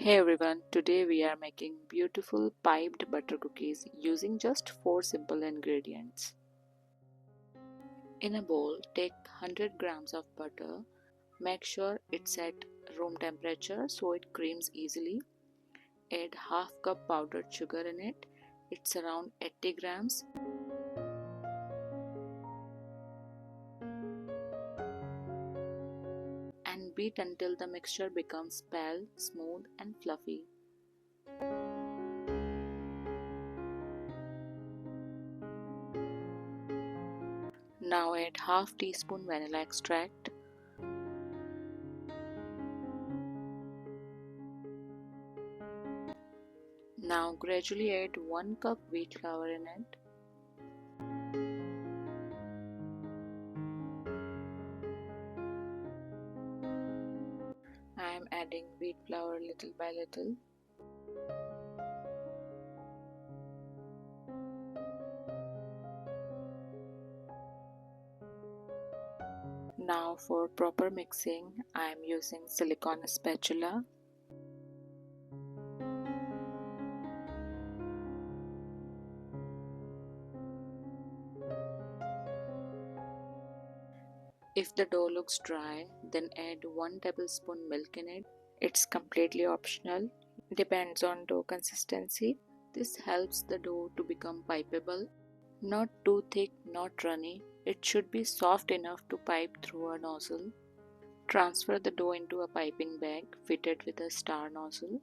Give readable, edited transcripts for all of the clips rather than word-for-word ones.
Hey everyone, today we are making beautiful piped butter cookies using just 4 simple ingredients. In a bowl, take 100 grams of butter. Make sure it's at room temperature so it creams easily. Add half cup powdered sugar in it. It's around 80 grams. And beat until the mixture becomes pale, smooth and fluffy. Now add half teaspoon vanilla extract. Now gradually add 1 cup wheat flour in it. I am adding wheat flour little by little. Now for proper mixing, I am using silicone spatula. If the dough looks dry, then add 1 tablespoon milk in it. It's completely optional, depends on dough consistency. This helps the dough to become pipeable. Not too thick, not runny. It should be soft enough to pipe through a nozzle. Transfer the dough into a piping bag fitted with a star nozzle.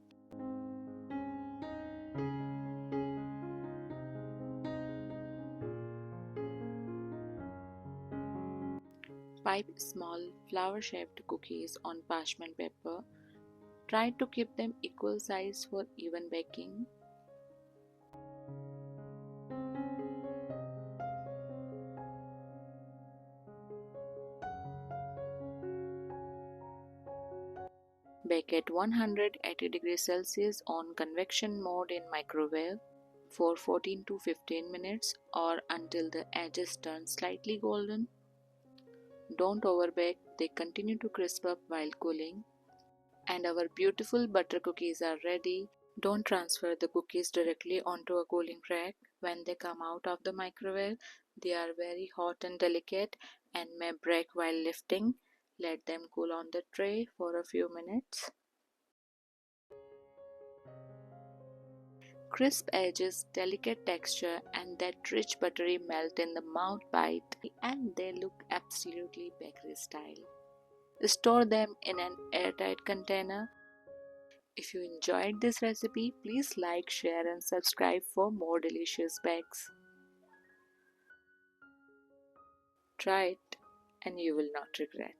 Pipe small flower-shaped cookies on parchment paper. Try to keep them equal size for even baking. Bake at 180 degrees Celsius on convection mode in microwave for 14 to 15 minutes or until the edges turn slightly golden. Don't overbake, they continue to crisp up while cooling. And our beautiful butter cookies are ready. Don't transfer the cookies directly onto a cooling rack. When they come out of the microwave, they are very hot and delicate and may break while lifting. Let them cool on the tray for a few minutes. Crisp edges, delicate texture and that rich buttery melt in the mouth bite, and they look absolutely bakery style. Store them in an airtight container. If you enjoyed this recipe, please like, share and subscribe for more delicious bakes. Try it and you will not regret.